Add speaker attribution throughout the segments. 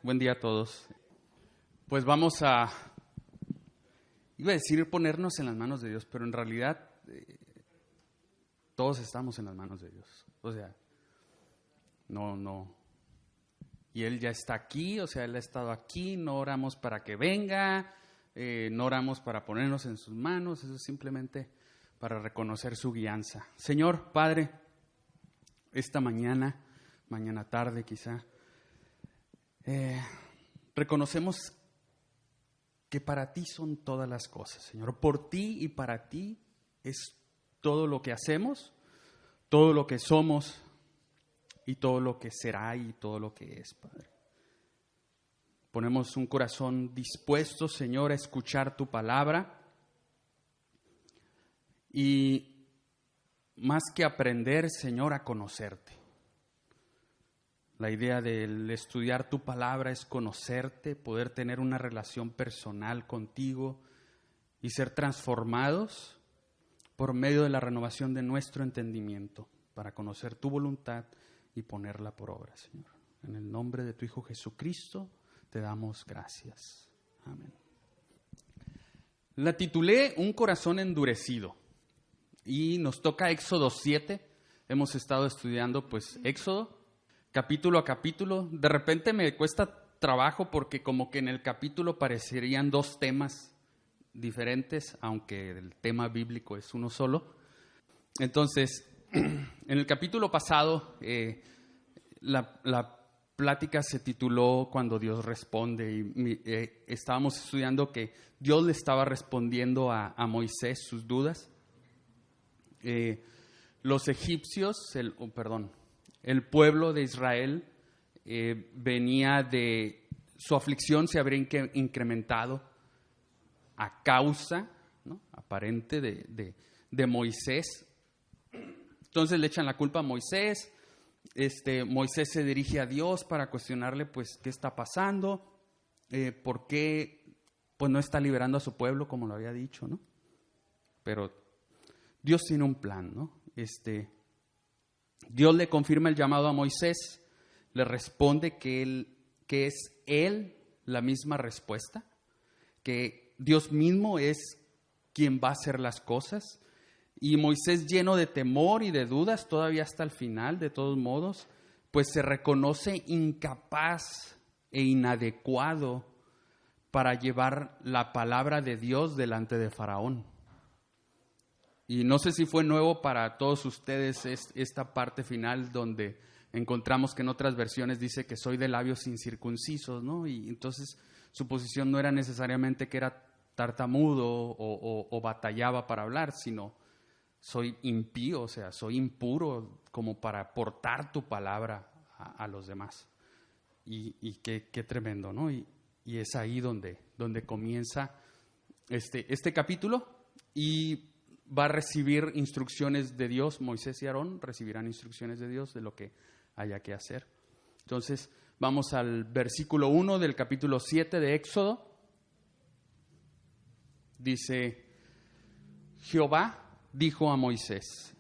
Speaker 1: Buen día a todos. Pues vamos a, iba a decir ponernos en las manos de Dios, pero en realidad todos estamos en las manos de Dios. O sea, no. Y Él ya está aquí, o sea, Él ha estado aquí, no oramos para que venga, no oramos para ponernos en sus manos, eso es simplemente para reconocer su guianza. Señor, Padre, esta mañana tarde quizá, reconocemos que para ti son todas las cosas, Señor. Por ti y para ti es todo lo que hacemos, todo lo que somos y todo lo que será y todo lo que es, Padre. Ponemos un corazón dispuesto, Señor, a escuchar tu palabra y más que aprender, Señor, a conocerte. La idea del estudiar tu palabra es conocerte, poder tener una relación personal contigo y ser transformados por medio de la renovación de nuestro entendimiento para conocer tu voluntad y ponerla por obra, Señor. En el nombre de tu Hijo Jesucristo te damos gracias. Amén. La titulé Un corazón endurecido y nos toca Éxodo 7. Hemos estado estudiando pues Éxodo capítulo a capítulo. De repente me cuesta trabajo porque como que en el capítulo parecerían dos temas diferentes, aunque el tema bíblico es uno solo. Entonces, en el capítulo pasado, la plática se tituló Cuando Dios responde y estábamos estudiando que Dios le estaba respondiendo a Moisés sus dudas. Los egipcios, el pueblo de Israel venía de su aflicción, se habría incrementado a causa, ¿no?, aparente de Moisés. Entonces le echan la culpa a Moisés. Moisés se dirige a Dios para cuestionarle, pues, qué está pasando, por qué pues no está liberando a su pueblo como lo había dicho, ¿no? Pero Dios tiene un plan, ¿no? Dios le confirma el llamado a Moisés, le responde que es él la misma respuesta, que Dios mismo es quien va a hacer las cosas. Y Moisés, lleno de temor y de dudas, todavía hasta el final, de todos modos, pues se reconoce incapaz e inadecuado para llevar la palabra de Dios delante de Faraón. Y no sé si fue nuevo para todos ustedes esta parte final donde encontramos que en otras versiones dice que soy de labios incircuncisos, ¿no? Y entonces su posición no era necesariamente que era tartamudo o batallaba para hablar, sino soy impío, o sea, soy impuro como para portar tu palabra a los demás. Y qué tremendo, ¿no? Y es ahí donde comienza este capítulo y va a recibir instrucciones de Dios. Moisés y Aarón recibirán instrucciones de Dios de lo que haya que hacer. Entonces, vamos al versículo 1 del capítulo 7 de Éxodo. Dice: Jehová dijo a Moisés: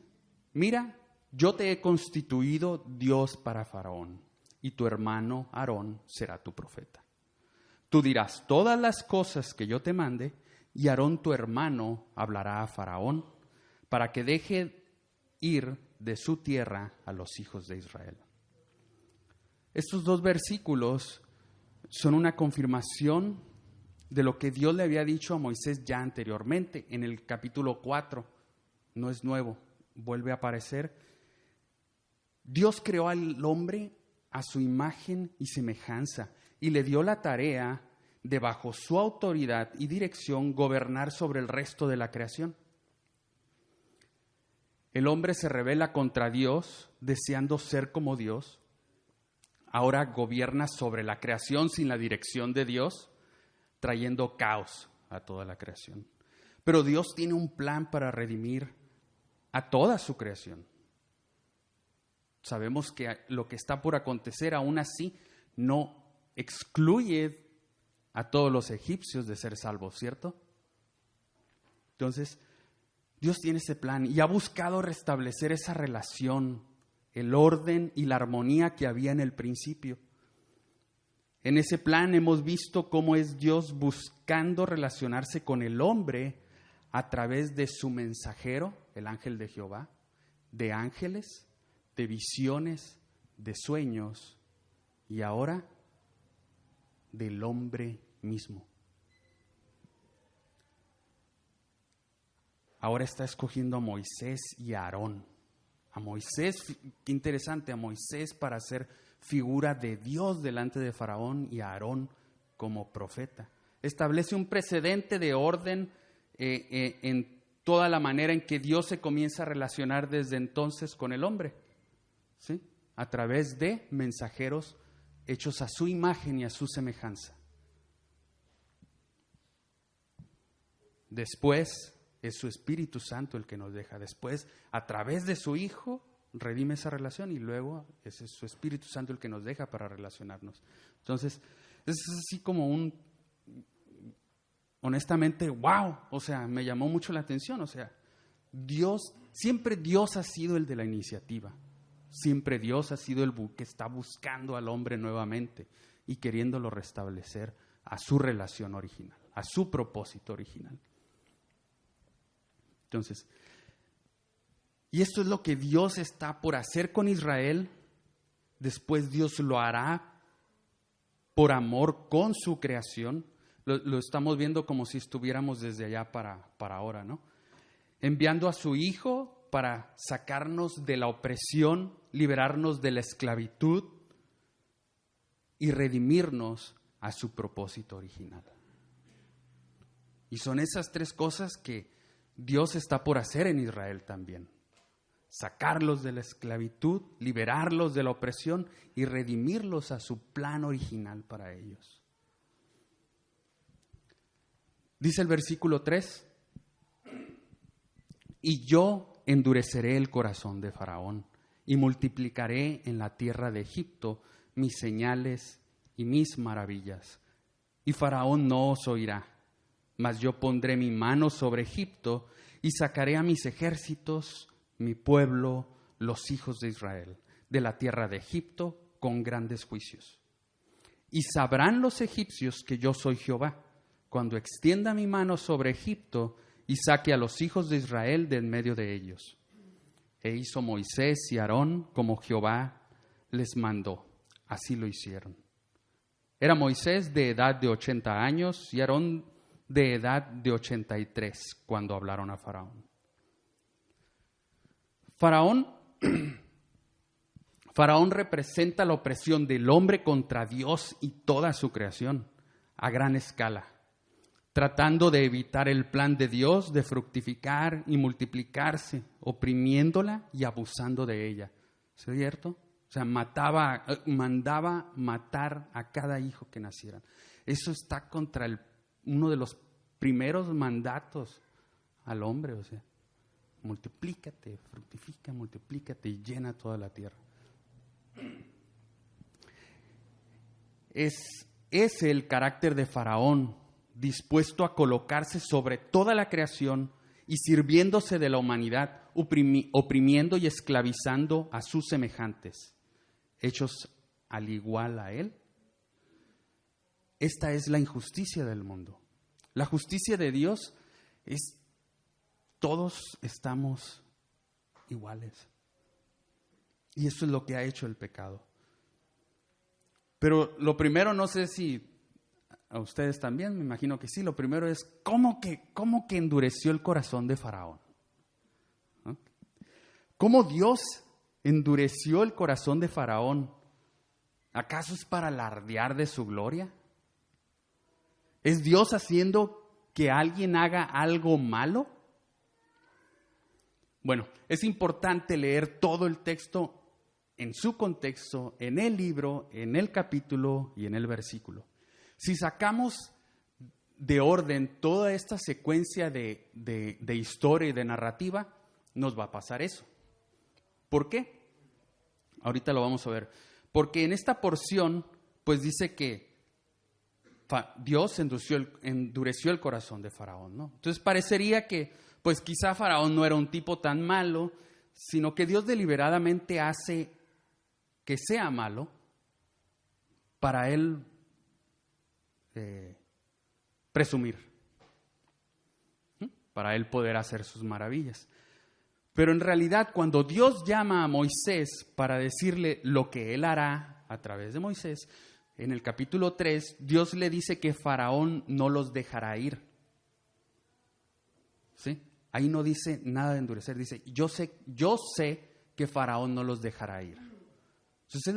Speaker 1: mira, yo te he constituido Dios para Faraón, y tu hermano Aarón será tu profeta. Tú dirás todas las cosas que yo te mande, y Aarón tu hermano hablará a Faraón para que deje ir de su tierra a los hijos de Israel. Estos dos versículos son una confirmación de lo que Dios le había dicho a Moisés ya anteriormente. En el capítulo 4, no es nuevo, vuelve a aparecer. Dios creó al hombre a su imagen y semejanza y le dio la tarea de, bajo su autoridad y dirección, gobernar sobre el resto de la creación. El hombre se rebela contra Dios, deseando ser como Dios. Ahora gobierna sobre la creación sin la dirección de Dios, trayendo caos a toda la creación. Pero Dios tiene un plan para redimir a toda su creación. Sabemos que lo que está por acontecer aún así no excluye a todos los egipcios de ser salvos, ¿cierto? Entonces, Dios tiene ese plan y ha buscado restablecer esa relación, el orden y la armonía que había en el principio. En ese plan hemos visto cómo es Dios buscando relacionarse con el hombre a través de su mensajero, el ángel de Jehová, de ángeles, de visiones, de sueños y ahora del hombre mismo. Ahora está escogiendo a Moisés y a Aarón. A Moisés, qué interesante, a Moisés para ser figura de Dios delante de Faraón y a Aarón como profeta. Establece un precedente de orden en toda la manera en que Dios se comienza a relacionar desde entonces con el hombre, ¿sí? A través de mensajeros hechos a su imagen y a su semejanza. Después es su Espíritu Santo el que nos deja. Después, a través de su Hijo, redime esa relación y luego es su Espíritu Santo el que nos deja para relacionarnos. Entonces, es así como honestamente, wow, o sea, me llamó mucho la atención. O sea, siempre Dios ha sido el de la iniciativa. Siempre Dios ha sido el que está buscando al hombre nuevamente y queriéndolo restablecer a su relación original, a su propósito original. Entonces, y esto es lo que Dios está por hacer con Israel. Después Dios lo hará por amor con su creación. Lo estamos viendo como si estuviéramos desde allá para ahora, ¿no? Enviando a su Hijo para sacarnos de la opresión, liberarnos de la esclavitud y redimirnos a su propósito original. Y son esas tres cosas que Dios está por hacer en Israel también. Sacarlos de la esclavitud, liberarlos de la opresión y redimirlos a su plan original para ellos. Dice el versículo 3, y yo endureceré el corazón de Faraón y multiplicaré en la tierra de Egipto mis señales y mis maravillas. Y Faraón no os oirá, mas yo pondré mi mano sobre Egipto y sacaré a mis ejércitos, mi pueblo, los hijos de Israel, de la tierra de Egipto con grandes juicios. Y sabrán los egipcios que yo soy Jehová, cuando extienda mi mano sobre Egipto y saque a los hijos de Israel de en medio de ellos. E hizo Moisés y Aarón como Jehová les mandó. Así lo hicieron. Era Moisés de edad de 80 años y Aarón de edad de 83 cuando hablaron a Faraón. Faraón representa la opresión del hombre contra Dios y toda su creación a gran escala, tratando de evitar el plan de Dios de fructificar y multiplicarse, oprimiéndola y abusando de ella. ¿Cierto? O sea, mandaba matar a cada hijo que naciera. Eso está contra uno de los primeros mandatos al hombre, o sea, multiplícate, fructifica, multiplícate y llena toda la tierra. Es ese el carácter de Faraón, dispuesto a colocarse sobre toda la creación y sirviéndose de la humanidad, oprimiendo y esclavizando a sus semejantes, hechos al igual a él. Esta es la injusticia del mundo. La justicia de Dios es todos estamos iguales. Y eso es lo que ha hecho el pecado. Pero lo primero, no sé si a ustedes también, me imagino que sí, lo primero es ¿cómo que endureció el corazón de Faraón? ¿No? ¿Cómo Dios endureció el corazón de Faraón? ¿Acaso es para alardear de su gloria? ¿Es Dios haciendo que alguien haga algo malo? Bueno, es importante leer todo el texto en su contexto, en el libro, en el capítulo y en el versículo. Si sacamos de orden toda esta secuencia de historia y de narrativa, nos va a pasar eso. ¿Por qué? Ahorita lo vamos a ver. Porque en esta porción, pues dice que Dios endureció el corazón de Faraón, ¿no? Entonces parecería que, pues quizá Faraón no era un tipo tan malo, sino que Dios deliberadamente hace que sea malo para él presumir, para él poder hacer sus maravillas. Pero en realidad, cuando Dios llama a Moisés para decirle lo que él hará a través de Moisés, en el capítulo 3, Dios le dice que Faraón no los dejará ir. ¿Sí? Ahí no dice nada de endurecer, dice, yo sé que Faraón no los dejará ir. Entonces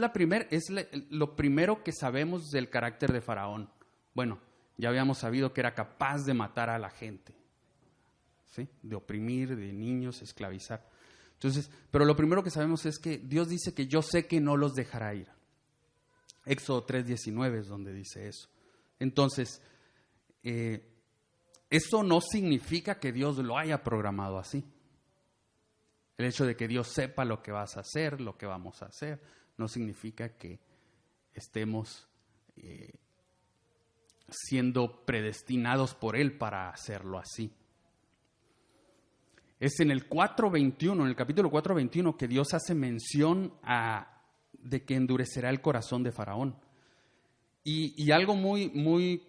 Speaker 1: lo primero que sabemos del carácter de Faraón. Bueno, ya habíamos sabido que era capaz de matar a la gente, ¿sí? De oprimir, de niños, esclavizar. Entonces, pero lo primero que sabemos es que Dios dice que yo sé que no los dejará ir. Éxodo 3:19 es donde dice eso. Entonces, eso no significa que Dios lo haya programado así. El hecho de que Dios sepa lo que vas a hacer, lo que vamos a hacer, no significa que estemos siendo predestinados por Él para hacerlo así. Es en el 4:21, en el capítulo 4:21, que Dios hace mención de que endurecerá el corazón de Faraón. Y algo muy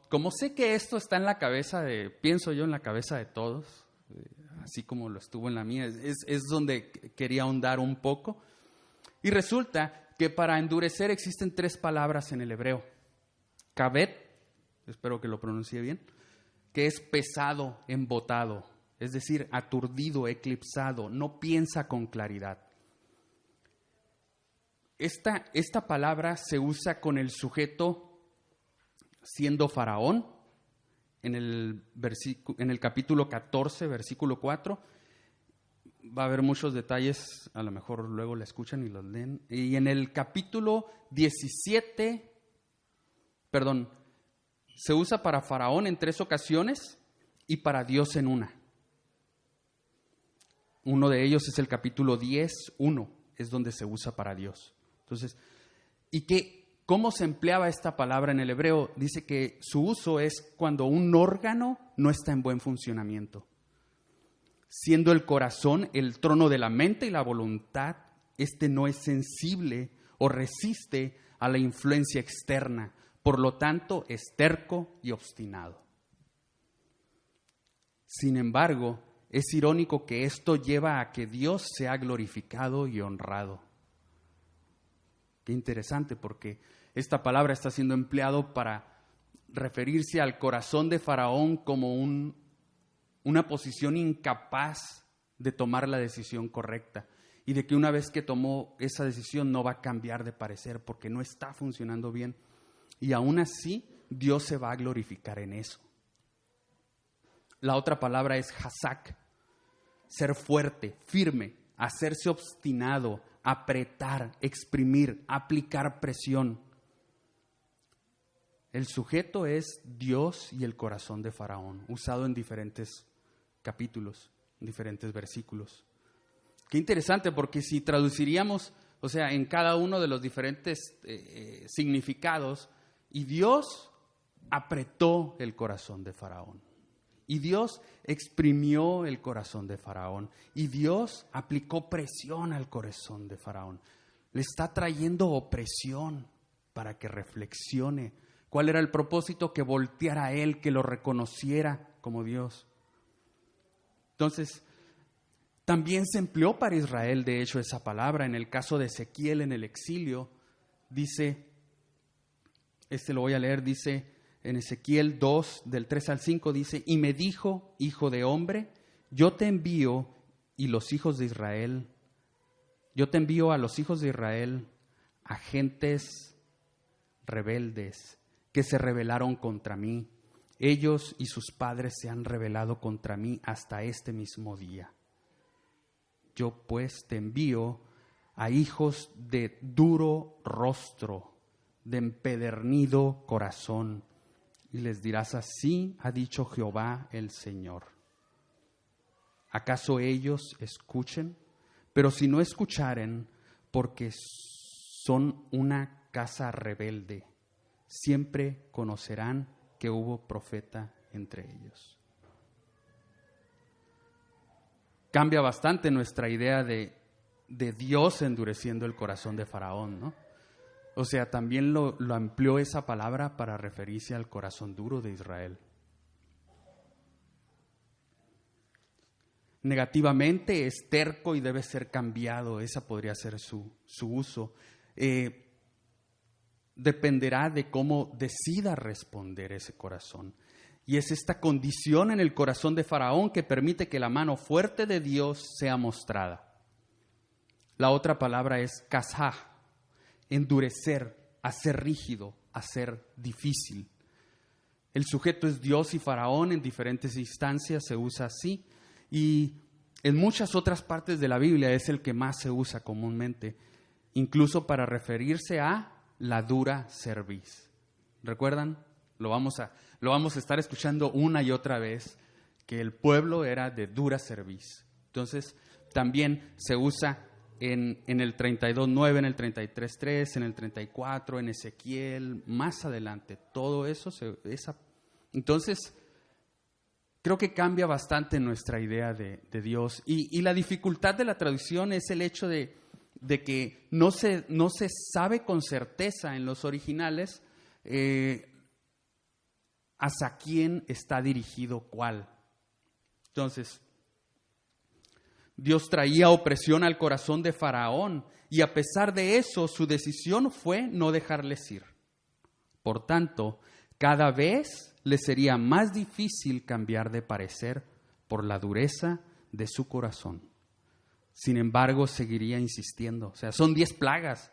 Speaker 1: como sé que esto está en la cabeza pienso yo en la cabeza de todos, así como lo estuvo en la mía, es donde quería ahondar un poco. Y resulta que para endurecer existen 3 palabras en el hebreo. Kaved, espero que lo pronuncie bien, que es pesado, embotado, es decir, aturdido, eclipsado, no piensa con claridad. Esta palabra se usa con el sujeto siendo Faraón, en el capítulo 14, versículo 4. Va a haber muchos detalles, a lo mejor luego la escuchan y los leen. Y en el capítulo 17, se usa para Faraón en 3 ocasiones y para Dios en una. Uno de ellos es el capítulo 10:1, es donde se usa para Dios. Entonces, ¿cómo se empleaba esta palabra en el hebreo? Dice que su uso es cuando un órgano no está en buen funcionamiento. Siendo el corazón el trono de la mente y la voluntad, este no es sensible o resiste a la influencia externa, por lo tanto es terco y obstinado. Sin embargo, es irónico que esto lleva a que Dios sea glorificado y honrado. Qué interesante, porque esta palabra está siendo empleado para referirse al corazón de Faraón como una posición incapaz de tomar la decisión correcta y de que una vez que tomó esa decisión no va a cambiar de parecer porque no está funcionando bien. Y aún así, Dios se va a glorificar en eso. La otra palabra es hazak, ser fuerte, firme, hacerse obstinado, apretar, exprimir, aplicar presión. El sujeto es Dios y el corazón de Faraón, usado en diferentes capítulos, en diferentes versículos. Qué interesante, porque si traduciríamos, o sea, en cada uno de los diferentes significados, y Dios apretó el corazón de Faraón, y Dios exprimió el corazón de Faraón, y Dios aplicó presión al corazón de Faraón. Le está trayendo opresión para que reflexione. ¿Cuál era el propósito? Que volteara a Él, que lo reconociera como Dios. Entonces, también se empleó para Israel, de hecho, esa palabra. En el caso de Ezequiel en el exilio, dice, lo voy a leer, dice en Ezequiel 2, del 3 al 5, dice, y me dijo, hijo de hombre, yo te envío a los hijos de Israel, a gentes rebeldes que se rebelaron contra mí. Ellos y sus padres se han rebelado contra mí hasta este mismo día. Yo pues te envío a hijos de duro rostro, de empedernido corazón, y les dirás, así ha dicho Jehová el Señor. ¿Acaso ellos escuchen? Pero si no escucharen, porque son una casa rebelde, siempre conocerán que hubo profeta entre ellos. Cambia bastante nuestra idea de Dios endureciendo el corazón de Faraón, ¿no? O sea, también lo amplió esa palabra para referirse al corazón duro de Israel. Negativamente es terco y debe ser cambiado. Esa podría ser su uso. Dependerá de cómo decida responder ese corazón. Y es esta condición en el corazón de Faraón que permite que la mano fuerte de Dios sea mostrada. La otra palabra es kasah, endurecer, hacer rígido, hacer difícil. El sujeto es Dios y Faraón, en diferentes instancias se usa así, y en muchas otras partes de la Biblia es el que más se usa comúnmente, incluso para referirse a la dura cerviz. ¿Recuerdan? Lo vamos a estar escuchando una y otra vez, que el pueblo era de dura cerviz. Entonces, también se usa en el 32:9, en el 33:3, en el 34, en Ezequiel, más adelante. Todo eso, entonces, creo que cambia bastante nuestra idea de Dios. Y la dificultad de la traducción es el hecho de que no se sabe con certeza en los originales hacia quién está dirigido cuál. Entonces, Dios traía opresión al corazón de Faraón y a pesar de eso, su decisión fue no dejarles ir. Por tanto, cada vez le sería más difícil cambiar de parecer por la dureza de su corazón. Sin embargo, seguiría insistiendo. O sea, son 10 plagas.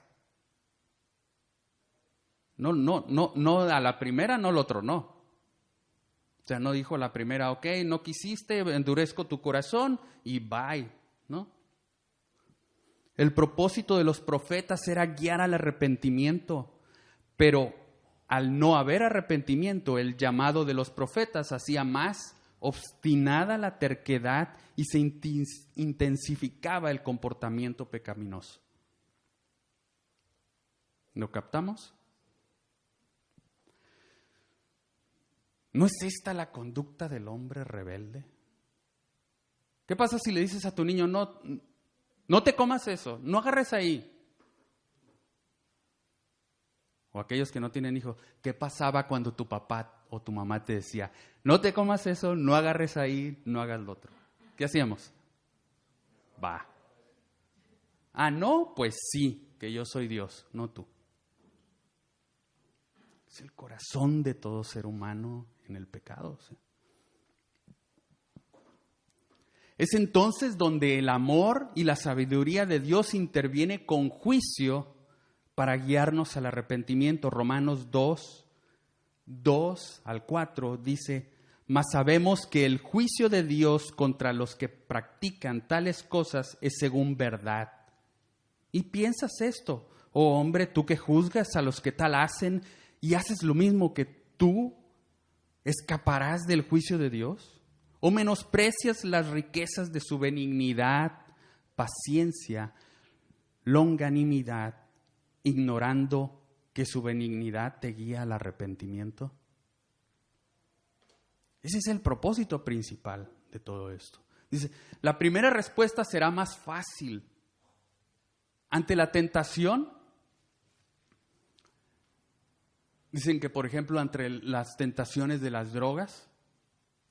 Speaker 1: No, a la primera no lo tronó. O sea, no dijo la primera, ok, no quisiste, endurezco tu corazón y bye, ¿no? El propósito de los profetas era guiar al arrepentimiento, pero al no haber arrepentimiento, el llamado de los profetas hacía más obstinada la terquedad y se intensificaba el comportamiento pecaminoso. ¿Lo captamos? ¿No es esta la conducta del hombre rebelde? ¿Qué pasa si le dices a tu niño, no te comas eso, no agarres ahí? O aquellos que no tienen hijos, ¿qué pasaba cuando tu papá o tu mamá te decía, no te comas eso, no agarres ahí, no hagas lo otro? ¿Qué hacíamos? Va. Ah, no, pues sí, que yo soy Dios, no tú. Es el corazón de todo ser humano en el pecado. ¿Sí? Es entonces donde el amor y la sabiduría de Dios interviene con juicio para guiarnos al arrepentimiento. Romanos 2:2-4 dice, mas sabemos que el juicio de Dios contra los que practican tales cosas es según verdad. ¿Y piensas esto, oh hombre, tú que juzgas a los que tal hacen y haces lo mismo que tú, escaparás del juicio de Dios? ¿O menosprecias las riquezas de su benignidad, paciencia, longanimidad, ignorando que su benignidad te guía al arrepentimiento? Ese es el propósito principal de todo esto. Dice, la primera respuesta será más fácil. Ante la tentación, dicen que, por ejemplo, ante las tentaciones de las drogas,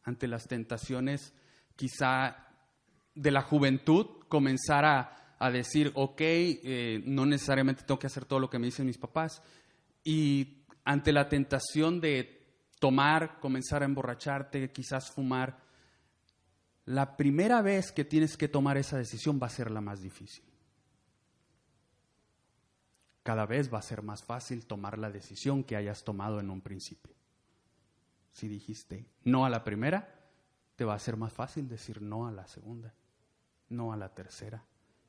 Speaker 1: ante las tentaciones quizá de la juventud, comenzar a decir, ok, no necesariamente tengo que hacer todo lo que me dicen mis papás. Y ante la tentación de tomar, comenzar a emborracharte, quizás fumar, la primera vez que tienes que tomar esa decisión va a ser la más difícil. Cada vez va a ser más fácil tomar la decisión que hayas tomado en un principio. Si dijiste no a la primera, te va a ser más fácil decir no a la segunda, no a la tercera,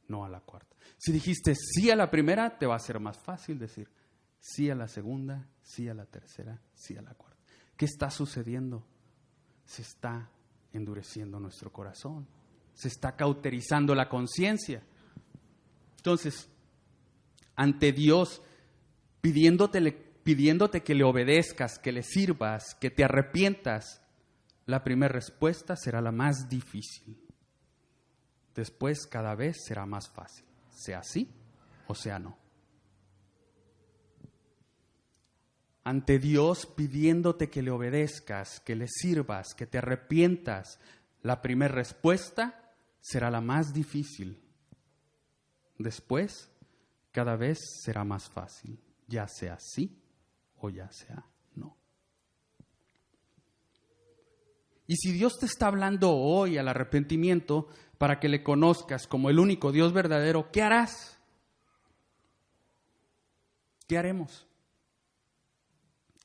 Speaker 1: no a la cuarta. Si dijiste sí a la primera, te va a ser más fácil decir sí a la segunda, sí a la tercera, sí a la cuarta. ¿Qué está sucediendo? Se está endureciendo nuestro corazón, se está cauterizando la conciencia. Entonces, ante Dios, pidiéndote que le obedezcas, que le sirvas, que te arrepientas, la primera respuesta será la más difícil. Después, cada vez será más fácil, sea sí o sea no. ante Dios pidiéndote que le obedezcas, que le sirvas, que te arrepientas, la primera respuesta será la más difícil. Después, cada vez será más fácil, ya sea sí o ya sea no. Y si Dios te está hablando hoy al arrepentimiento para que le conozcas como el único Dios verdadero, ¿qué harás? ¿Qué haremos?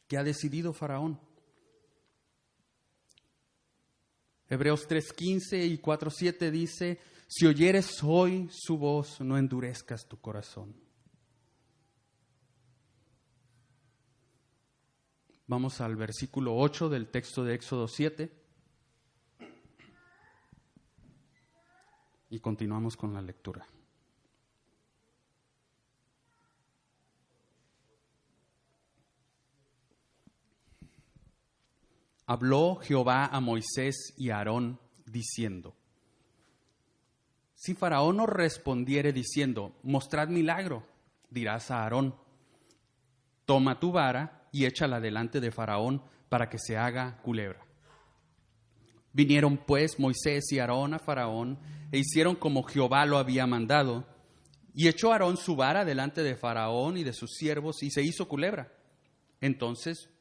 Speaker 1: ¿Qué ha decidido Faraón? Hebreos 3:15 y 4:7 dice: si oyeres hoy su voz, no endurezcas tu corazón. Vamos al versículo 8 del texto de Éxodo 7 y continuamos con la lectura. Habló Jehová a Moisés y a Aarón, diciendo: si Faraón os respondiere diciendo, mostrad milagro, dirás a Aarón: toma tu vara y échala delante de Faraón para que se haga culebra. Vinieron pues Moisés y Aarón a Faraón e hicieron como Jehová lo había mandado. Y echó Aarón su vara delante de Faraón y de sus siervos y se hizo culebra. Entonces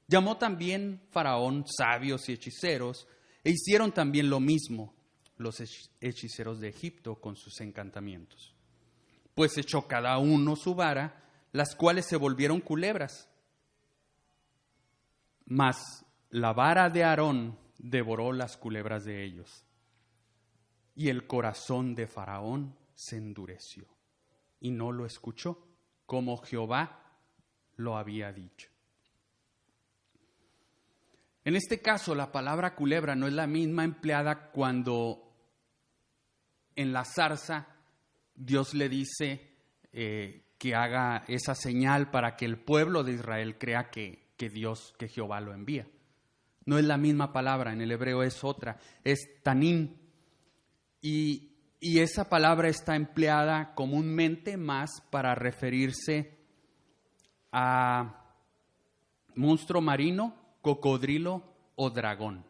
Speaker 1: llamó también Faraón sabios y hechiceros, e hicieron también lo mismo los hechiceros de Egipto con sus encantamientos. Pues echó cada uno su vara, las cuales se volvieron culebras. Mas la vara de Aarón devoró las culebras de ellos. Y el corazón de Faraón se endureció, y no lo escuchó, como Jehová lo había dicho. En este caso, la palabra culebra no es la misma empleada cuando en la zarza Dios le dice que haga esa señal para que el pueblo de Israel crea que Jehová lo envía. No es la misma palabra, en el hebreo es otra, es tanim. Y esa palabra está empleada comúnmente más para referirse a monstruo marino, cocodrilo o dragón.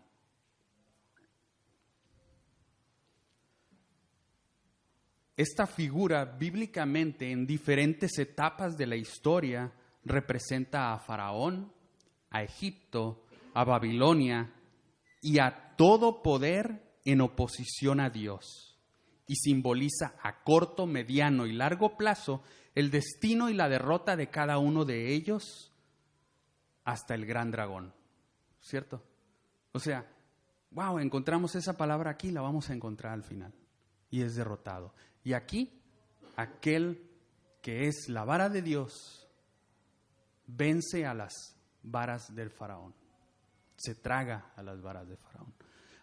Speaker 1: Esta figura bíblicamente en diferentes etapas de la historia representa a Faraón, a Egipto, a Babilonia y a todo poder en oposición a Dios, y simboliza a corto, mediano y largo plazo el destino y la derrota de cada uno de ellos hasta el gran dragón. ¿Cierto? O sea, wow, encontramos esa palabra aquí, la vamos a encontrar al final. Y es derrotado. Y aquí, aquel que es la vara de Dios, vence a las varas del faraón. Se traga a las varas de faraón.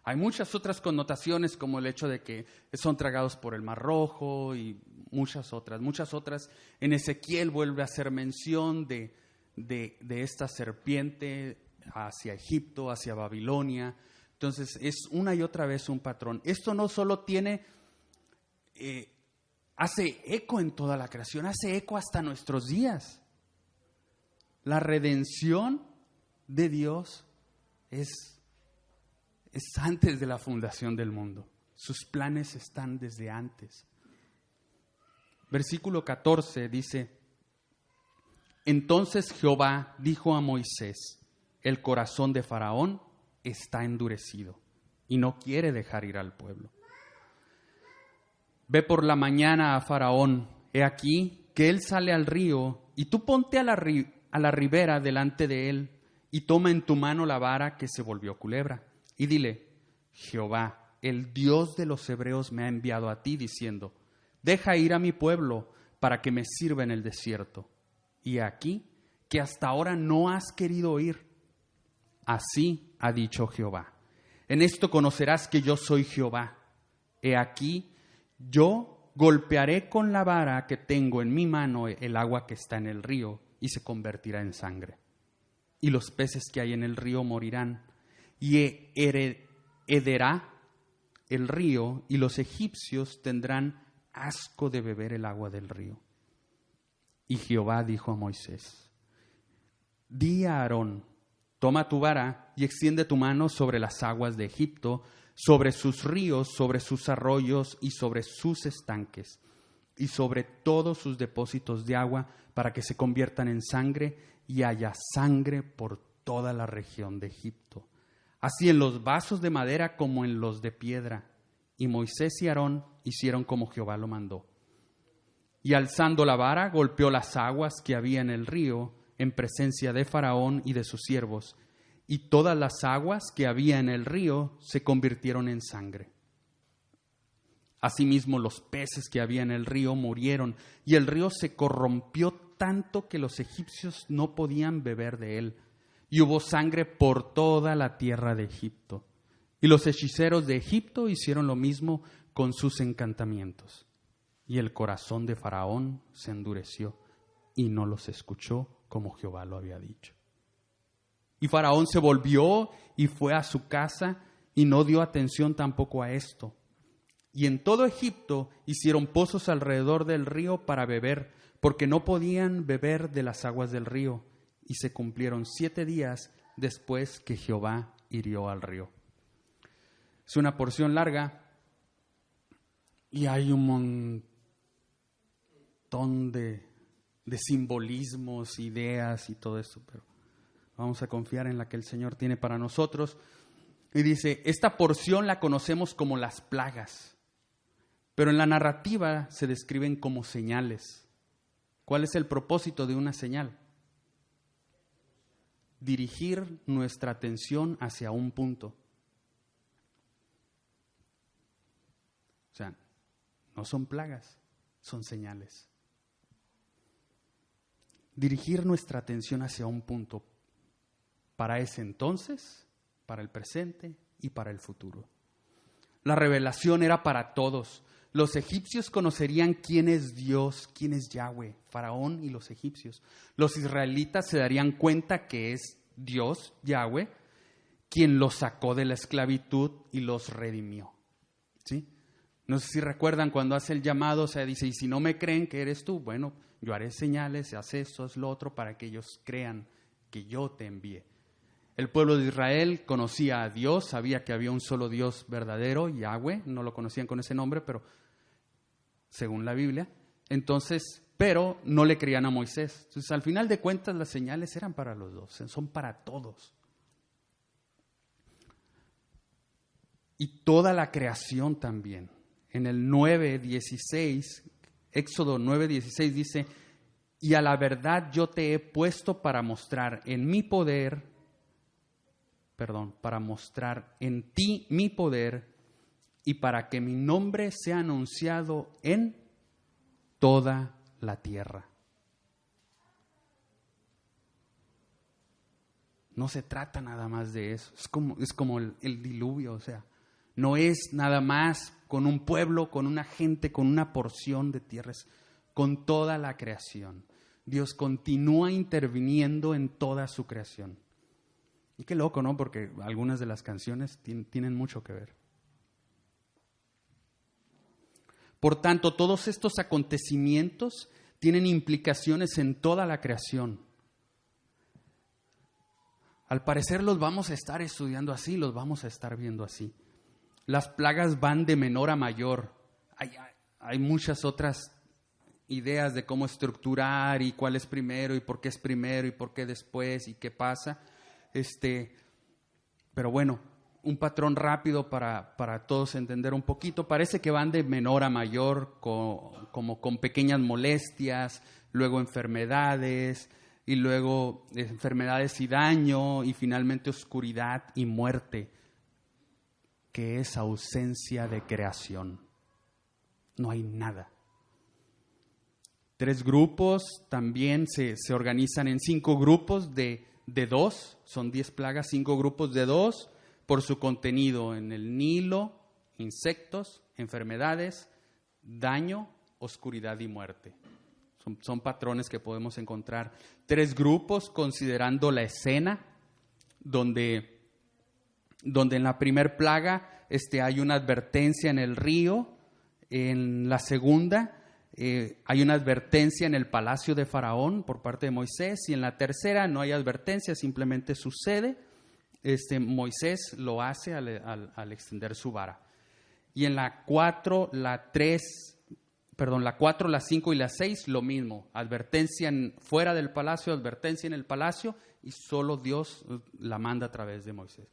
Speaker 1: Hay muchas otras connotaciones, como el hecho de que son tragados por el Mar Rojo y muchas otras. En Ezequiel vuelve a hacer mención de esta serpiente hacia Egipto, hacia Babilonia. Entonces es una y otra vez un patrón. Esto no solo hace eco en toda la creación, hace eco hasta nuestros días. La redención de Dios es antes de la fundación del mundo. Sus planes están desde antes. Versículo 14 dice: entonces Jehová dijo a Moisés: el corazón de Faraón está endurecido y no quiere dejar ir al pueblo. Ve por la mañana a Faraón, he aquí que él sale al río, y tú ponte a la ribera delante de él, y toma en tu mano la vara que se volvió culebra, y dile: Jehová, el Dios de los hebreos, me ha enviado a ti, diciendo: deja ir a mi pueblo para que me sirva en el desierto. Y aquí que hasta ahora no has querido ir. Así ha dicho Jehová: en esto conocerás que yo soy Jehová. He aquí, yo golpearé con la vara que tengo en mi mano el agua que está en el río, y se convertirá en sangre. Y los peces que hay en el río morirán, y hederá el río, y los egipcios tendrán asco de beber el agua del río. Y Jehová dijo a Moisés: di a Aarón, toma tu vara y extiende tu mano sobre las aguas de Egipto, sobre sus ríos, sobre sus arroyos y sobre sus estanques, y sobre todos sus depósitos de agua, para que se conviertan en sangre y haya sangre por toda la región de Egipto, así en los vasos de madera como en los de piedra. Y Moisés y Aarón hicieron como Jehová lo mandó. Y alzando la vara, golpeó las aguas que había en el río, en presencia de Faraón y de sus siervos, y todas las aguas que había en el río se convirtieron en sangre. Asimismo, los peces que había en el río murieron, y el río se corrompió tanto que los egipcios no podían beber de él, y hubo sangre por toda la tierra de Egipto. Y los hechiceros de Egipto hicieron lo mismo con sus encantamientos. Y el corazón de Faraón se endureció, y no los escuchó como Jehová lo había dicho. Y Faraón se volvió y fue a su casa, y no dio atención tampoco a esto. Y en todo Egipto hicieron pozos alrededor del río para beber, porque no podían beber de las aguas del río. Y se cumplieron 7 días después que Jehová hirió al río. Es una porción larga y hay un montón de simbolismos, ideas y todo eso, pero vamos a confiar en la que el Señor tiene para nosotros. Y dice, esta porción la conocemos como las plagas, pero en la narrativa se describen como señales. ¿Cuál es el propósito de una señal? Dirigir nuestra atención hacia un punto. O sea, no son plagas, son señales. Dirigir nuestra atención hacia un punto para ese entonces, para el presente y para el futuro. La revelación era para todos. Los egipcios conocerían quién es Dios, quién es Yahweh, Faraón y los egipcios. Los israelitas se darían cuenta que es Dios, Yahweh, quien los sacó de la esclavitud y los redimió. ¿Sí? No sé si recuerdan cuando hace el llamado, o sea, dice, y si no me creen que eres tú, bueno, yo haré señales, haz esto, haz lo otro, para que ellos crean que yo te envié. El pueblo de Israel conocía a Dios, sabía que había un solo Dios verdadero, Yahweh, no lo conocían con ese nombre, pero según la Biblia, entonces, pero no le creían a Moisés. Entonces, al final de cuentas, las señales eran para los dos, son para todos. Y toda la creación también. En el 9:16, Éxodo 9:16 dice, y a la verdad yo te he puesto para mostrar en mi poder, para mostrar en ti mi poder y para que mi nombre sea anunciado en toda la tierra. No se trata nada más de eso, es como el diluvio, o sea, no es nada más con un pueblo, con una gente, con una porción de tierras, con toda la creación. Dios continúa interviniendo en toda su creación. Y qué loco, ¿no? Porque algunas de las canciones tienen mucho que ver. Por tanto, todos estos acontecimientos tienen implicaciones en toda la creación. Al parecer los vamos a estar estudiando así, los vamos a estar viendo así. Las plagas van de menor a mayor. Hay muchas otras ideas de cómo estructurar y cuál es primero y por qué es primero y por qué después y qué pasa. Pero bueno, un patrón rápido para todos entender un poquito. Parece que van de menor a mayor, como con pequeñas molestias, luego enfermedades, y luego enfermedades y daño, y finalmente oscuridad y muerte, que es ausencia de creación. No hay nada. 3 grupos también se organizan en 5 grupos de 2, son 10 plagas, 5 grupos de 2 por su contenido en el Nilo, insectos, enfermedades, daño, oscuridad y muerte. Son patrones que podemos encontrar. 3 grupos considerando la escena, donde en la primer plaga hay una advertencia en el río, en la segunda hay una advertencia en el palacio de Faraón por parte de Moisés, y en la tercera no hay advertencia, simplemente sucede. Moisés lo hace al extender su vara. Y en la 4, la 4, la 5 y la 6, lo mismo. Advertencia fuera del palacio, advertencia en el palacio, y solo Dios la manda a través de Moisés.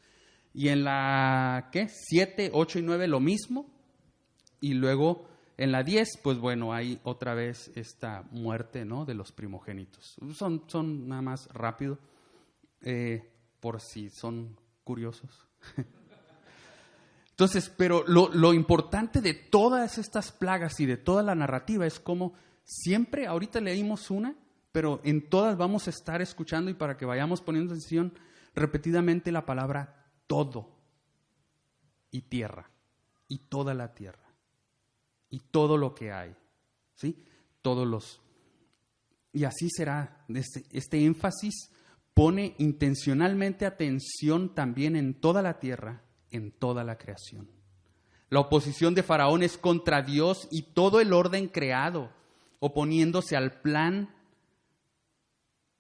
Speaker 1: Y en la 7, 8 y 9, lo mismo. Y luego en la 10, pues bueno, hay otra vez esta muerte, ¿no?, de los primogénitos. Son nada más rápido, por si son curiosos. Entonces, pero lo importante de todas estas plagas y de toda la narrativa es como siempre, ahorita leímos una, pero en todas vamos a estar escuchando, y para que vayamos poniendo atención, repetidamente la palabra todo, y tierra, y toda la tierra, y todo lo que hay, ¿sí? Y así será. Este énfasis pone intencionalmente atención también en toda la tierra, en toda la creación. La oposición de Faraón es contra Dios y todo el orden creado, oponiéndose al plan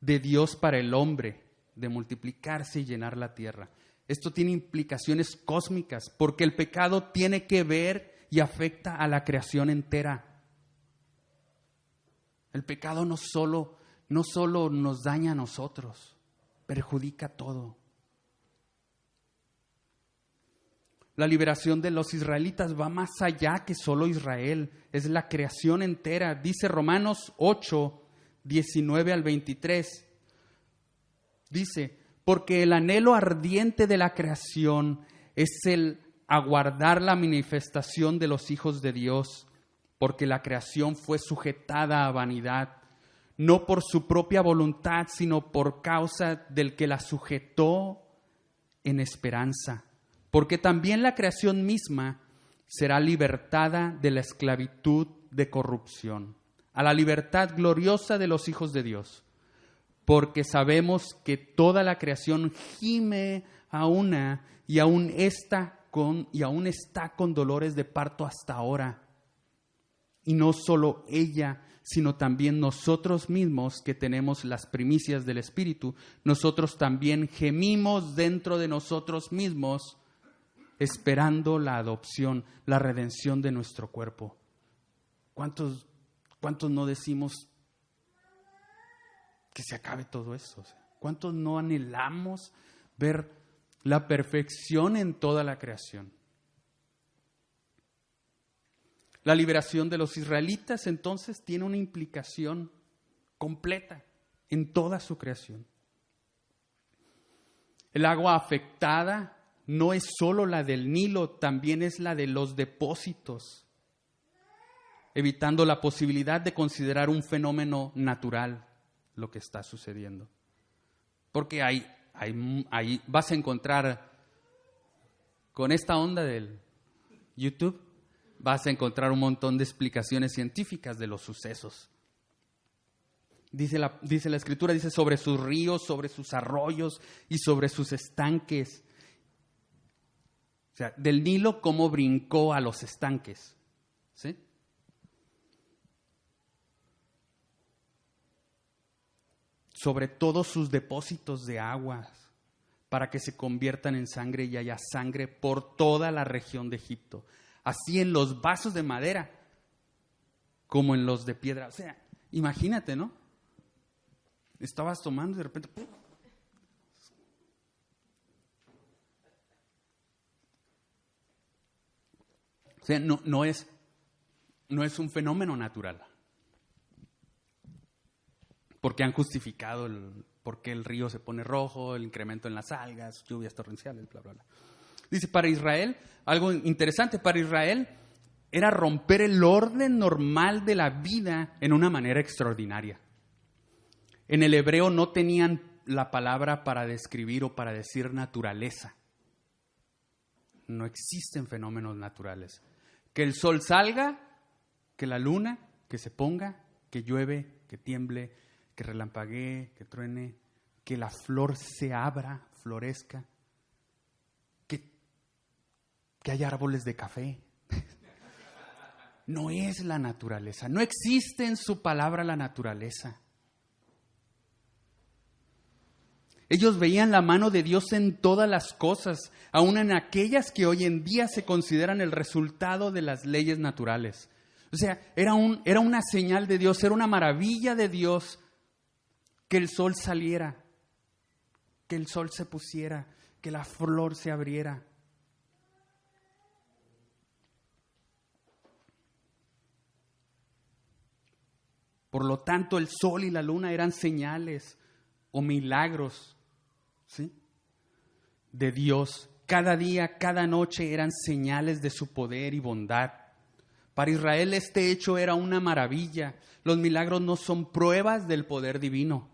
Speaker 1: de Dios para el hombre, de multiplicarse y llenar la tierra. Esto tiene implicaciones cósmicas, porque el pecado tiene que ver y afecta a la creación entera. El pecado no solo nos daña a nosotros, perjudica todo. La liberación de los israelitas va más allá que solo Israel, es la creación entera. Dice Romanos 8, 19 al 23. Dice, porque el anhelo ardiente de la creación es el aguardar la manifestación de los hijos de Dios, porque la creación fue sujetada a vanidad, no por su propia voluntad, sino por causa del que la sujetó en esperanza. Porque también la creación misma será libertada de la esclavitud de corrupción, a la libertad gloriosa de los hijos de Dios. Porque sabemos que toda la creación gime a una y aún está con dolores de parto hasta ahora. Y no solo ella, sino también nosotros mismos que tenemos las primicias del Espíritu, nosotros también gemimos dentro de nosotros mismos, esperando la adopción, la redención de nuestro cuerpo. ¿Cuántos no decimos que se acabe todo eso? ¿Cuántos no anhelamos ver la perfección en toda la creación? La liberación de los israelitas entonces tiene una implicación completa en toda su creación. El agua afectada no es solo la del Nilo, también es la de los depósitos, evitando la posibilidad de considerar un fenómeno natural lo que está sucediendo. Porque ahí vas a encontrar, con esta onda del YouTube, vas a encontrar un montón de explicaciones científicas de los sucesos. Dice la Escritura, dice sobre sus ríos, sobre sus arroyos y sobre sus estanques. O sea, del Nilo cómo brincó a los estanques, ¿sí? Sobre todos sus depósitos de aguas, para que se conviertan en sangre y haya sangre por toda la región de Egipto. Así en los vasos de madera como en los de piedra. O sea, imagínate, ¿no? Estabas tomando y de repente ¡pum! O sea, no es un fenómeno natural. Porque han justificado por qué el río se pone rojo, el incremento en las algas, lluvias torrenciales, bla, bla, bla. Dice, para Israel, algo interesante, para Israel era romper el orden normal de la vida en una manera extraordinaria. En el hebreo no tenían la palabra para describir o para decir naturaleza. No existen fenómenos naturales. Que el sol salga, que la luna, que se ponga, que llueve, que tiemble, que relampaguee, que truene, que la flor se abra, florezca, que haya árboles de café. no es la naturaleza. No existe en su palabra la naturaleza. Ellos veían la mano de Dios en todas las cosas, aun en aquellas que hoy en día se consideran el resultado de las leyes naturales. O sea, era una señal de Dios, era una maravilla de Dios que el sol saliera, que el sol se pusiera, que la flor se abriera. Por lo tanto, el sol y la luna eran señales o milagros, ¿sí?, de Dios. Cada día, cada noche eran señales de su poder y bondad. Para Israel este hecho era una maravilla. Los milagros no son pruebas del poder divino,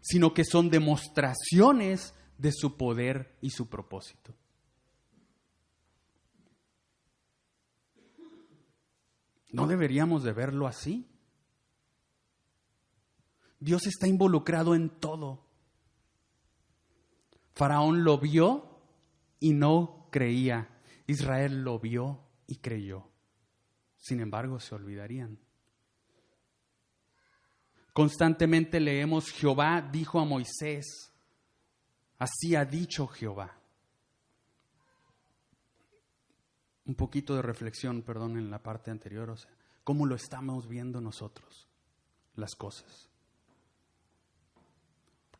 Speaker 1: sino que son demostraciones de su poder y su propósito. ¿No deberíamos de verlo así? Dios está involucrado en todo. Faraón lo vio y no creía. Israel lo vio y creyó. Sin embargo, se olvidarían. Constantemente leemos: Jehová dijo a Moisés, así ha dicho Jehová. Un poquito de reflexión, perdón, en la parte anterior, o sea, ¿cómo lo estamos viendo nosotros las cosas?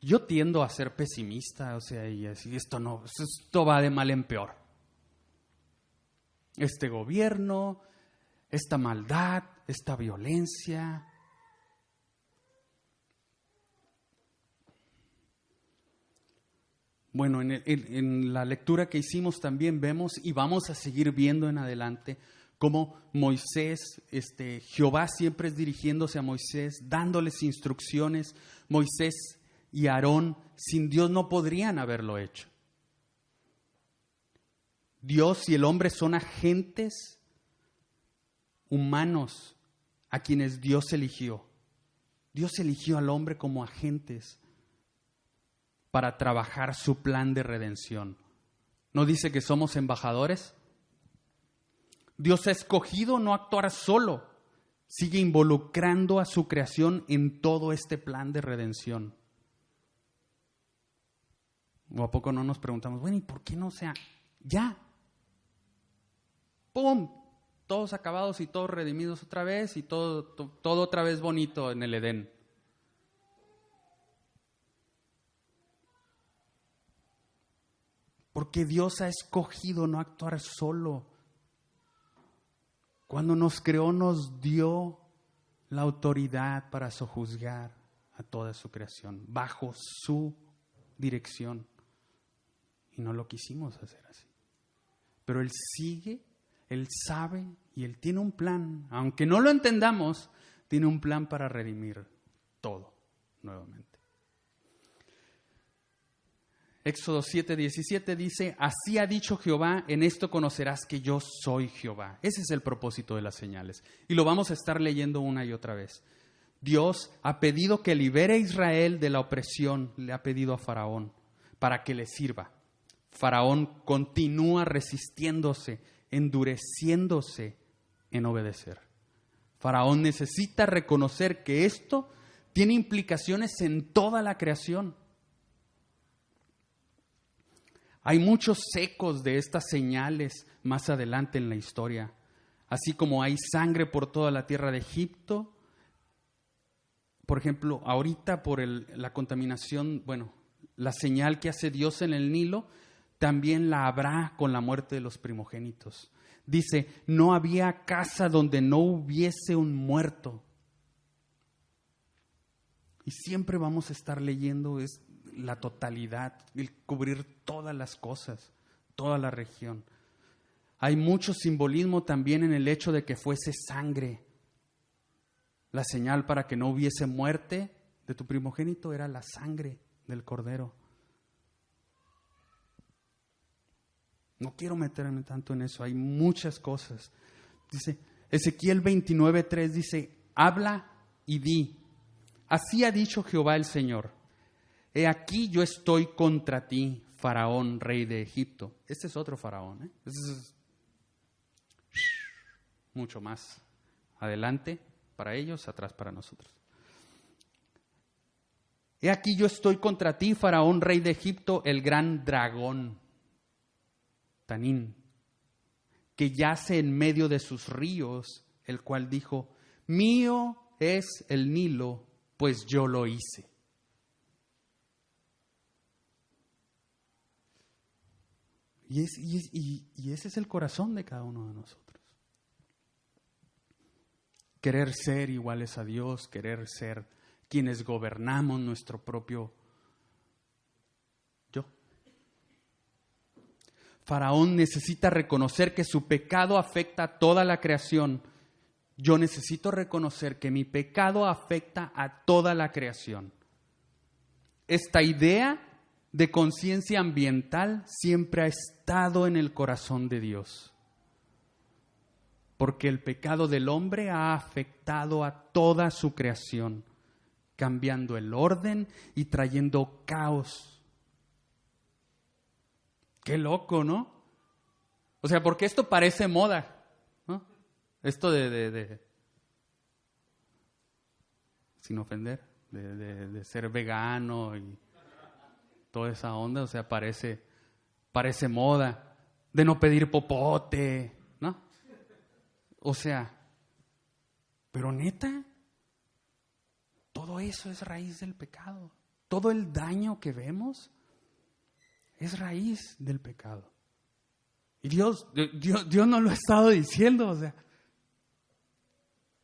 Speaker 1: Yo tiendo a ser pesimista, o sea, y así, esto va de mal en peor. Este gobierno, esta maldad, esta violencia. Bueno, en la lectura que hicimos también vemos, y vamos a seguir viendo en adelante, cómo Moisés, Jehová siempre es dirigiéndose a Moisés, dándoles instrucciones. Moisés y Aarón, sin Dios no podrían haberlo hecho. Dios y el hombre son agentes humanos a quienes Dios eligió. Dios eligió al hombre como agentes para trabajar su plan de redención. ¿No dice que somos embajadores? Dios ha escogido no actuar solo, sigue involucrando a su creación en todo este plan de redención. ¿O a poco no nos preguntamos, bueno, ¿y por qué no sea ya? ¡Pum! Todos acabados y todos redimidos otra vez y todo otra vez bonito en el Edén. Porque Dios ha escogido no actuar solo. Cuando nos creó, nos dio la autoridad para sojuzgar a toda su creación, bajo su dirección. Y no lo quisimos hacer así. Pero Él sigue, Él sabe y Él tiene un plan. Aunque no lo entendamos, tiene un plan para redimir todo nuevamente. Éxodo 7:17 dice: así ha dicho Jehová, en esto conocerás que yo soy Jehová. Ese es el propósito de las señales. Y lo vamos a estar leyendo una y otra vez. Dios ha pedido que libere a Israel de la opresión, le ha pedido a Faraón para que le sirva. Faraón continúa resistiéndose, endureciéndose en obedecer. Faraón necesita reconocer que esto tiene implicaciones en toda la creación. Hay muchos ecos de estas señales más adelante en la historia. Así como hay sangre por toda la tierra de Egipto. Por ejemplo, ahorita por la contaminación, la señal que hace Dios en el Nilo, también la habrá con la muerte de los primogénitos. Dice, no había casa donde no hubiese un muerto. Y siempre vamos a estar leyendo la totalidad, el cubrir todas las cosas, toda la región. Hay mucho simbolismo también en el hecho de que fuese sangre. La señal para que no hubiese muerte de tu primogénito era la sangre del cordero. No quiero meterme tanto en eso, hay muchas cosas. Dice, Ezequiel 29:3 dice, habla y di, así ha dicho Jehová el Señor, he aquí yo estoy contra ti, Faraón, rey de Egipto. Este es otro Faraón, mucho más adelante para ellos, atrás para nosotros. He aquí yo estoy contra ti, Faraón, rey de Egipto, el gran dragón, Tanín, que yace en medio de sus ríos, el cual dijo, mío es el Nilo, pues yo lo hice. Y ese es el corazón de cada uno de nosotros. Querer ser iguales a Dios, querer ser quienes gobernamos nuestro propio yo. Faraón necesita reconocer que su pecado afecta a toda la creación. Yo necesito reconocer que mi pecado afecta a toda la creación. Esta idea de conciencia ambiental siempre ha estado en el corazón de Dios, porque el pecado del hombre ha afectado a toda su creación, cambiando el orden y trayendo caos. Qué loco, ¿no? O sea, porque esto parece moda, ¿no? Esto de sin ofender, de ser vegano y toda esa onda, o sea, parece moda, de no pedir popote, ¿no? O sea, pero neta, todo eso es raíz del pecado. Todo el daño que vemos es raíz del pecado. Y Dios no lo ha estado diciendo, o sea,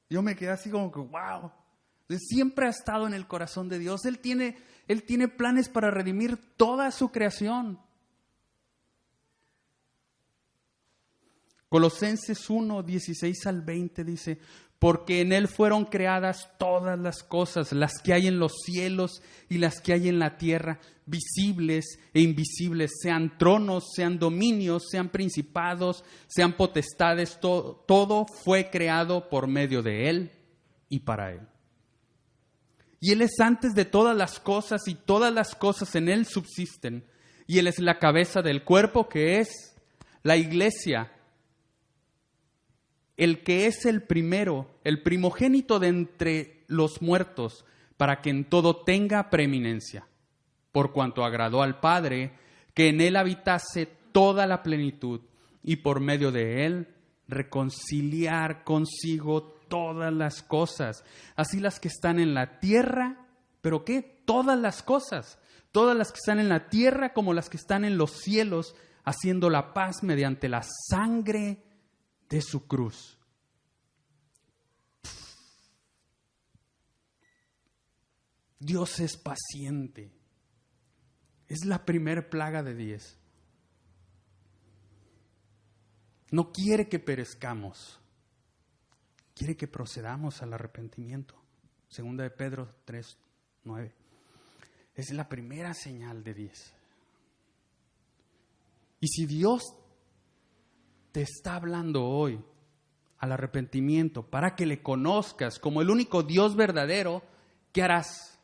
Speaker 1: yo me quedé así como que, wow. Siempre ha estado en el corazón de Dios. Él tiene planes para redimir toda su creación. Colosenses 1, 16 al 20 dice, porque en Él fueron creadas todas las cosas, las que hay en los cielos y las que hay en la tierra, visibles e invisibles, sean tronos, sean dominios, sean principados, sean potestades, todo fue creado por medio de Él y para Él. Y Él es antes de todas las cosas y todas las cosas en Él subsisten. Y Él es la cabeza del cuerpo que es la iglesia. El que es el primero, el primogénito de entre los muertos, para que en todo tenga preeminencia. Por cuanto agradó al Padre, que en Él habitase toda la plenitud y por medio de Él reconciliar consigo todas las cosas, así las que están en la tierra, ¿pero qué? Todas las cosas, todas las que están en la tierra como las que están en los cielos, haciendo la paz mediante la sangre de su cruz. Dios es paciente. Es la primer plaga de 10. No quiere que perezcamos. Quiere que procedamos al arrepentimiento. Segunda de Pedro 3, 9. Es la primera señal de 10. Y si Dios te está hablando hoy al arrepentimiento para que le conozcas como el único Dios verdadero, ¿qué harás?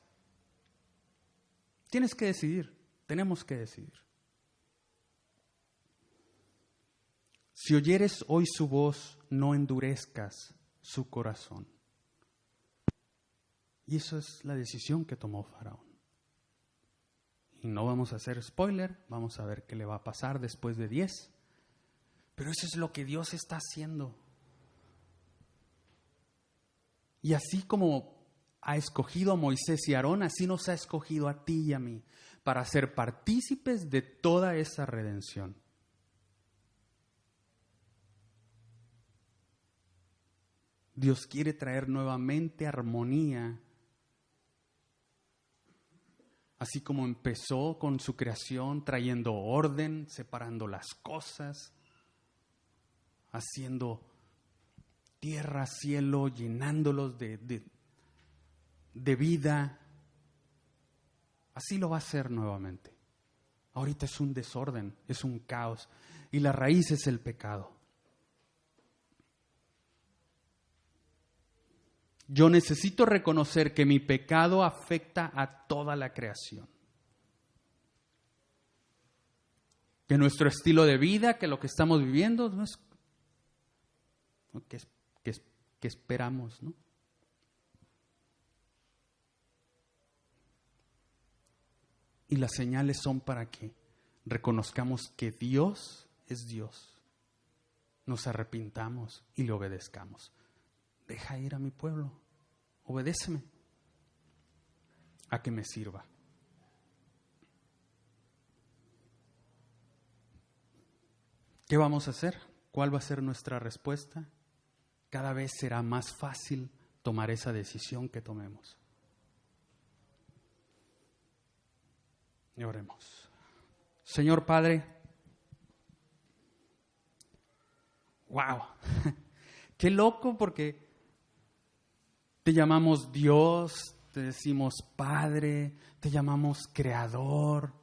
Speaker 1: Tienes que decidir, tenemos que decidir. Si oyeres hoy su voz, no endurezcas su corazón. Y eso es la decisión que tomó Faraón. Y no vamos a hacer spoiler, vamos a ver qué le va a pasar después de 10. Pero eso es lo que Dios está haciendo. Y así como ha escogido a Moisés y a Aarón, así nos ha escogido a ti y a mí, para ser partícipes de toda esa redención. Dios quiere traer nuevamente armonía, así como empezó con su creación, trayendo orden, separando las cosas, haciendo tierra, cielo, llenándolos de vida. Así lo va a hacer nuevamente. Ahorita es un desorden, es un caos, y la raíz es el pecado. Yo necesito reconocer que mi pecado afecta a toda la creación. Que nuestro estilo de vida, que lo que estamos viviendo, no es, que que esperamos, ¿no? Y las señales son para que reconozcamos que Dios es Dios, nos arrepintamos y le obedezcamos. Deja ir a mi pueblo, obedéceme, a que me sirva. ¿Qué vamos a hacer? ¿Cuál va a ser nuestra respuesta? Cada vez será más fácil tomar esa decisión que tomemos. Y oremos. Señor Padre, wow, qué loco, porque te llamamos Dios, te decimos Padre, te llamamos Creador.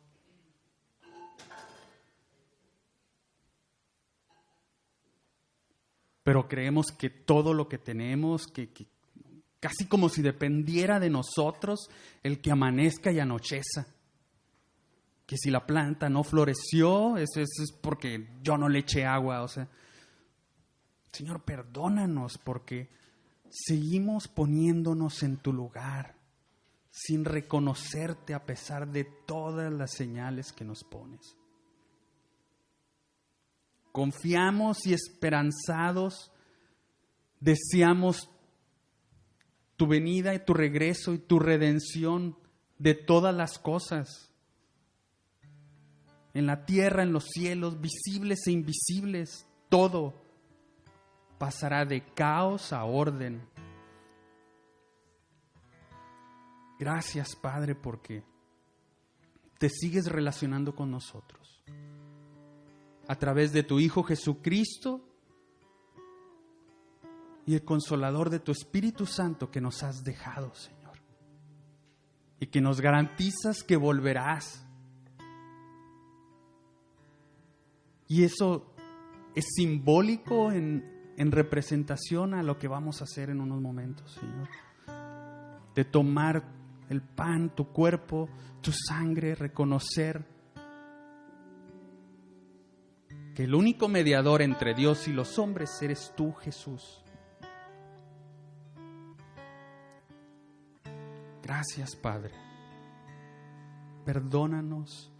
Speaker 1: Pero creemos que todo lo que tenemos, que casi como si dependiera de nosotros el que amanezca y anocheza. Que si la planta no floreció, eso es porque yo no le eché agua. O sea, Señor, perdónanos porque seguimos poniéndonos en tu lugar sin reconocerte a pesar de todas las señales que nos pones. Confiamos y esperanzados, deseamos tu venida y tu regreso y tu redención de todas las cosas, en la tierra, en los cielos, visibles e invisibles, todo pasará de caos a orden. Gracias, Padre, porque te sigues relacionando con nosotros a través de tu Hijo Jesucristo y el Consolador de tu Espíritu Santo que nos has dejado, Señor, y que nos garantizas que volverás. Y eso es simbólico en representación a lo que vamos a hacer en unos momentos, Señor. De tomar el pan, tu cuerpo, tu sangre, reconocer que el único mediador entre Dios y los hombres eres tú, Jesús. Gracias, Padre. Perdónanos,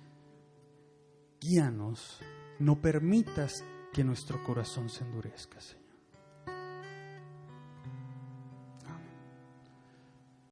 Speaker 1: guíanos. No permitas que nuestro corazón se endurezca, Señor.